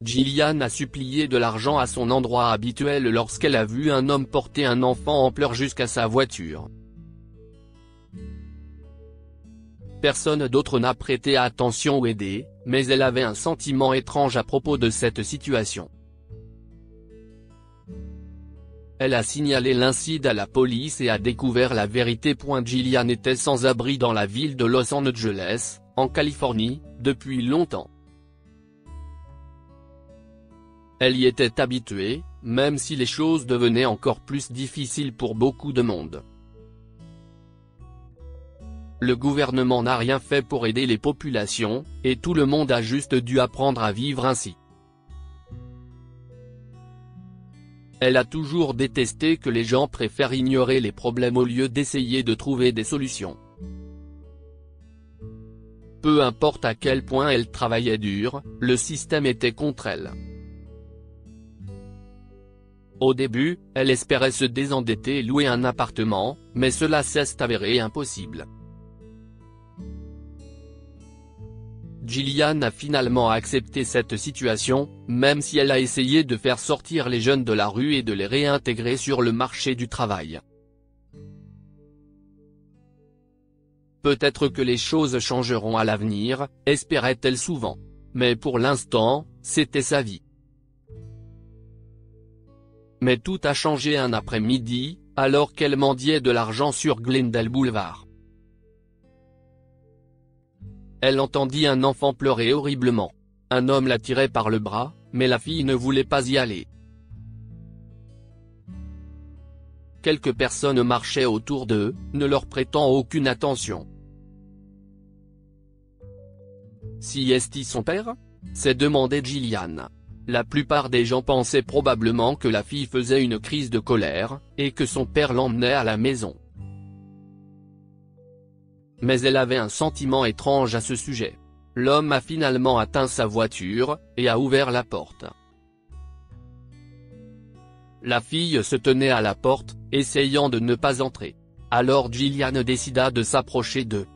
Gillian a supplié de l'argent à son endroit habituel lorsqu'elle a vu un homme porter un enfant en pleurs jusqu'à sa voiture. Personne d'autre n'a prêté attention ou aidé, mais elle avait un sentiment étrange à propos de cette situation. Elle a signalé l'incident à la police et a découvert la vérité. Gillian était sans abri dans la ville de Los Angeles, en Californie, depuis longtemps. Elle y était habituée, même si les choses devenaient encore plus difficiles pour beaucoup de monde. Le gouvernement n'a rien fait pour aider les populations, et tout le monde a juste dû apprendre à vivre ainsi. Elle a toujours détesté que les gens préfèrent ignorer les problèmes au lieu d'essayer de trouver des solutions. Peu importe à quel point elle travaillait dur, le système était contre elle. Au début, elle espérait se désendetter et louer un appartement, mais cela s'est avéré impossible. Gillian a finalement accepté cette situation, même si elle a essayé de faire sortir les jeunes de la rue et de les réintégrer sur le marché du travail. Peut-être que les choses changeront à l'avenir, espérait-elle souvent. Mais pour l'instant, c'était sa vie. Mais tout a changé un après-midi, alors qu'elle mendiait de l'argent sur Glendale Boulevard. Elle entendit un enfant pleurer horriblement. Un homme la tirait par le bras, mais la fille ne voulait pas y aller. Quelques personnes marchaient autour d'eux, ne leur prêtant aucune attention. Si est-il son père ? s'est demandé Gillian. La plupart des gens pensaient probablement que la fille faisait une crise de colère, et que son père l'emmenait à la maison. Mais elle avait un sentiment étrange à ce sujet. L'homme a finalement atteint sa voiture, et a ouvert la porte. La fille se tenait à la porte, essayant de ne pas entrer. Alors Gillian décida de s'approcher d'eux.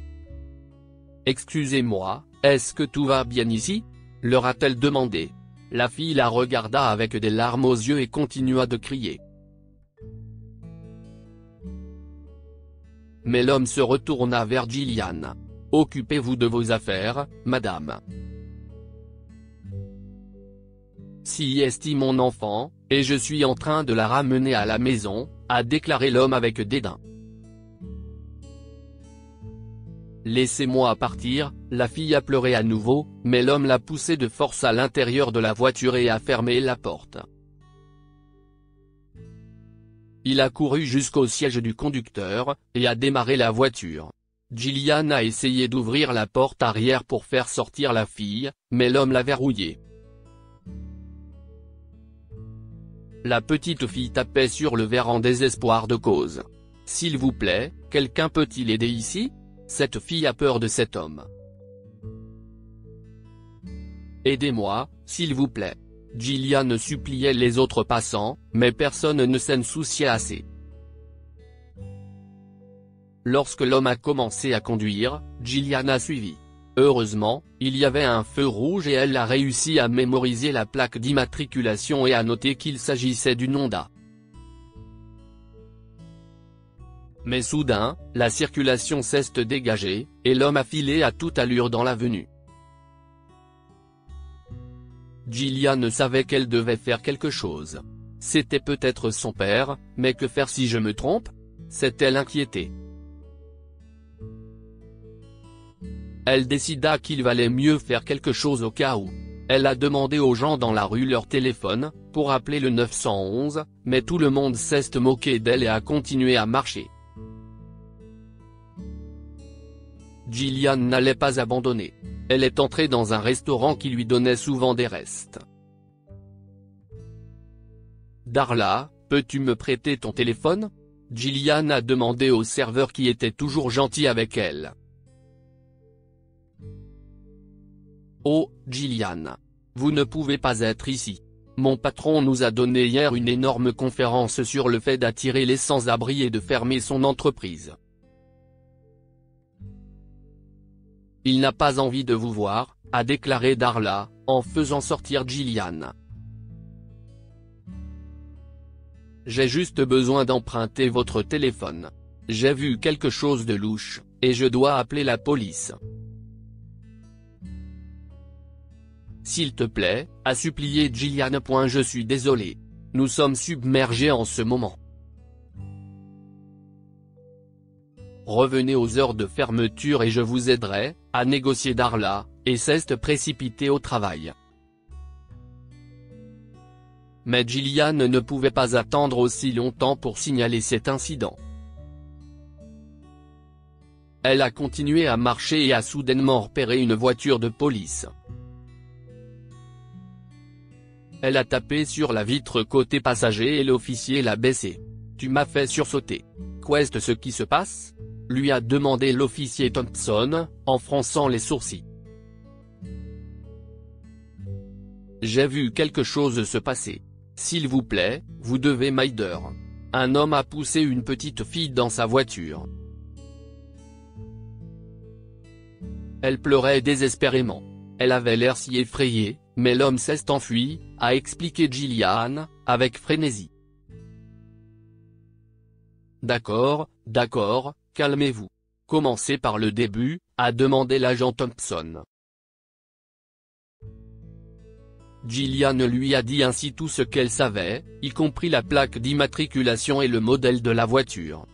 « Excusez-moi, est-ce que tout va bien ici ?» leur a-t-elle demandé. La fille la regarda avec des larmes aux yeux et continua de crier. Mais l'homme se retourna vers Gillian. « Occupez-vous de vos affaires, madame. Si est mon enfant, et je suis en train de la ramener à la maison », a déclaré l'homme avec dédain. « Laissez-moi partir », la fille a pleuré à nouveau, mais l'homme l'a poussée de force à l'intérieur de la voiture et a fermé la porte. Il a couru jusqu'au siège du conducteur, et a démarré la voiture. Gillian a essayé d'ouvrir la porte arrière pour faire sortir la fille, mais l'homme l'a verrouillée. La petite fille tapait sur le verre en désespoir de cause. « S'il vous plaît, quelqu'un peut-il aider ici ? Cette fille a peur de cet homme. Aidez-moi, s'il vous plaît. » Gillian suppliait les autres passants, mais personne ne s'en souciait assez. Lorsque l'homme a commencé à conduire, Gillian a suivi. Heureusement, il y avait un feu rouge et elle a réussi à mémoriser la plaque d'immatriculation et à noter qu'il s'agissait d'une Honda. Mais soudain, la circulation s'est dégagée, et l'homme a filé à toute allure dans l'avenue. Gillian savait qu'elle devait faire quelque chose. C'était peut-être son père, mais que faire si je me trompe ? S'est-elle inquiétée. Elle décida qu'il valait mieux faire quelque chose au cas où. Elle a demandé aux gens dans la rue leur téléphone, pour appeler le 911, mais tout le monde s'est moqué d'elle et a continué à marcher. Gillian n'allait pas abandonner. Elle est entrée dans un restaurant qui lui donnait souvent des restes. « Darla, peux-tu me prêter ton téléphone ?» Gillian a demandé au serveur qui était toujours gentil avec elle. « Oh, Gillian. Vous ne pouvez pas être ici. Mon patron nous a donné hier une énorme conférence sur le fait d'attirer les sans-abri et de fermer son entreprise. Il n'a pas envie de vous voir, a déclaré Darla, en faisant sortir Gillian. J'ai juste besoin d'emprunter votre téléphone. J'ai vu quelque chose de louche, et je dois appeler la police. S'il te plaît, a supplié Gillian. Je suis désolé. Nous sommes submergés en ce moment. Revenez aux heures de fermeture et je vous aiderai, a négocié Darla, et s'est précipitée au travail. Mais Gillian ne pouvait pas attendre aussi longtemps pour signaler cet incident. Elle a continué à marcher et a soudainement repéré une voiture de police. Elle a tapé sur la vitre côté passager et l'officier l'a baissé. « Tu m'as fait sursauter. Qu'est-ce ce qui se passe ?» lui a demandé l'officier Thompson, en fronçant les sourcils. « J'ai vu quelque chose se passer. S'il vous plaît, vous devez m'aider. Un homme a poussé une petite fille dans sa voiture. Elle pleurait désespérément. Elle avait l'air si effrayée, mais l'homme s'est enfui, a expliqué Gillian, avec frénésie. D'accord, calmez-vous. Commencez par le début, a demandé l'agent Thompson. Gillian lui a dit ainsi tout ce qu'elle savait, y compris la plaque d'immatriculation et le modèle de la voiture.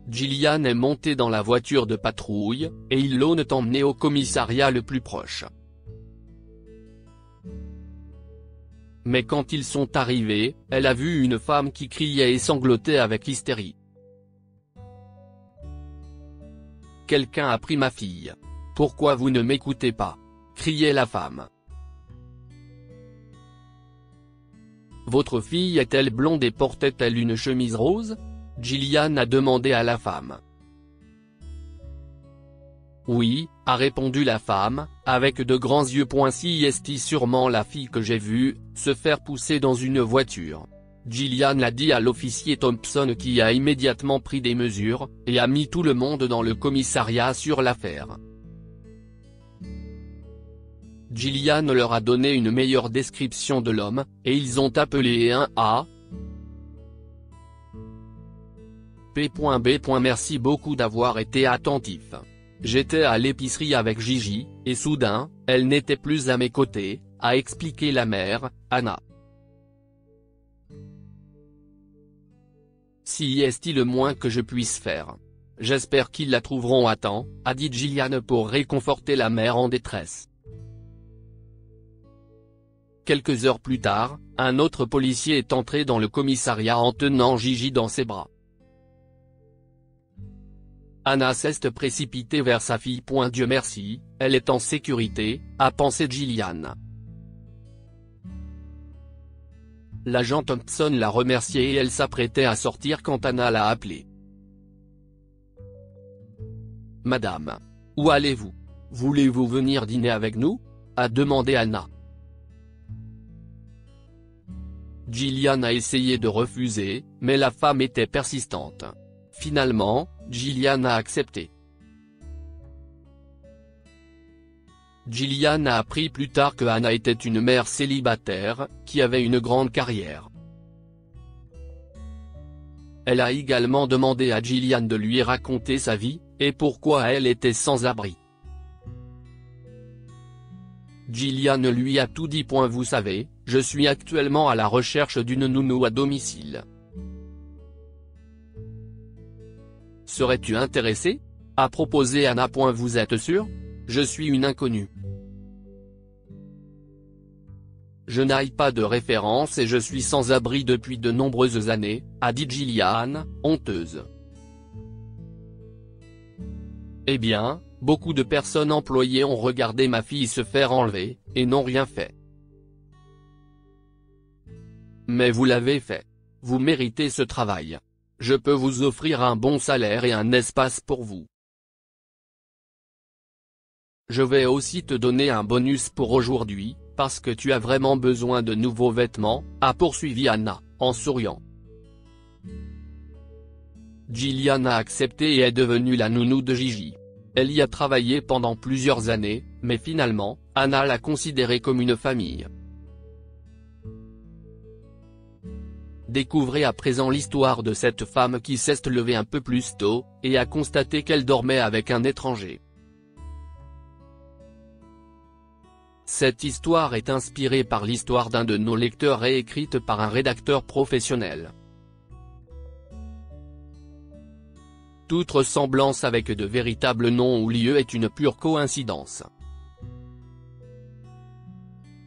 Gillian est montée dans la voiture de patrouille, et ils l'ont emmenée au commissariat le plus proche. Mais quand ils sont arrivés, elle a vu une femme qui criait et sanglotait avec hystérie. « Quelqu'un a pris ma fille. Pourquoi vous ne m'écoutez pas ?» criait la femme. « Votre fille est-elle blonde et portait-elle une chemise rose ?» Gillian a demandé à la femme. « Oui », a répondu la femme, avec de grands yeux. C'est sûrement la fille que j'ai vue se faire pousser dans une voiture. Gillian l'a dit à l'officier Thompson qui a immédiatement pris des mesures, et a mis tout le monde dans le commissariat sur l'affaire. Gillian leur a donné une meilleure description de l'homme, et ils ont appelé un A. P.B. Merci beaucoup d'avoir été attentif. J'étais à l'épicerie avec Gigi, et soudain, elle n'était plus à mes côtés, a expliqué la mère, Anna. Si est le moins que je puisse faire. J'espère qu'ils la trouveront à temps, a dit Gillian pour réconforter la mère en détresse. Quelques heures plus tard, un autre policier est entré dans le commissariat en tenant Gigi dans ses bras. Anna s'est précipitée vers sa fille. Dieu merci, elle est en sécurité, a pensé Gillian. L'agent Thompson l'a remerciée et elle s'apprêtait à sortir quand Anna l'a appelée. « Madame. Où allez-vous? Voulez-vous venir dîner avec nous ?» a demandé Anna. Gillian a essayé de refuser, mais la femme était persistante. Finalement, Gillian a accepté. Gillian a appris plus tard que Anna était une mère célibataire, qui avait une grande carrière. Elle a également demandé à Gillian de lui raconter sa vie, et pourquoi elle était sans abri. Gillian lui a tout dit. Vous savez, je suis actuellement à la recherche d'une nounou à domicile. Serais-tu intéressé ? A proposé Anna. Vous êtes sûr ? Je suis une inconnue. Je n'ai pas de référence et je suis sans abri depuis de nombreuses années, a dit Gillian, honteuse. Eh bien, beaucoup de personnes employées ont regardé ma fille se faire enlever, et n'ont rien fait. Mais vous l'avez fait. Vous méritez ce travail. Je peux vous offrir un bon salaire et un espace pour vous. Je vais aussi te donner un bonus pour aujourd'hui, parce que tu as vraiment besoin de nouveaux vêtements, a poursuivi Anna, en souriant. Gillian a accepté et est devenue la nounou de Gigi. Elle y a travaillé pendant plusieurs années, mais finalement, Anna l'a considérée comme une famille. Découvrez à présent l'histoire de cette femme qui s'est levée un peu plus tôt, et a constaté qu'elle dormait avec un étranger. Cette histoire est inspirée par l'histoire d'un de nos lecteurs et écrite par un rédacteur professionnel. Toute ressemblance avec de véritables noms ou lieux est une pure coïncidence.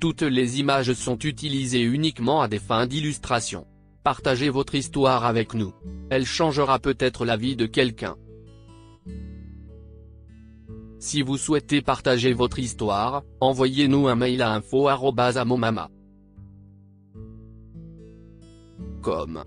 Toutes les images sont utilisées uniquement à des fins d'illustration. Partagez votre histoire avec nous. Elle changera peut-être la vie de quelqu'un. Si vous souhaitez partager votre histoire, envoyez-nous un mail à info@amomama.com.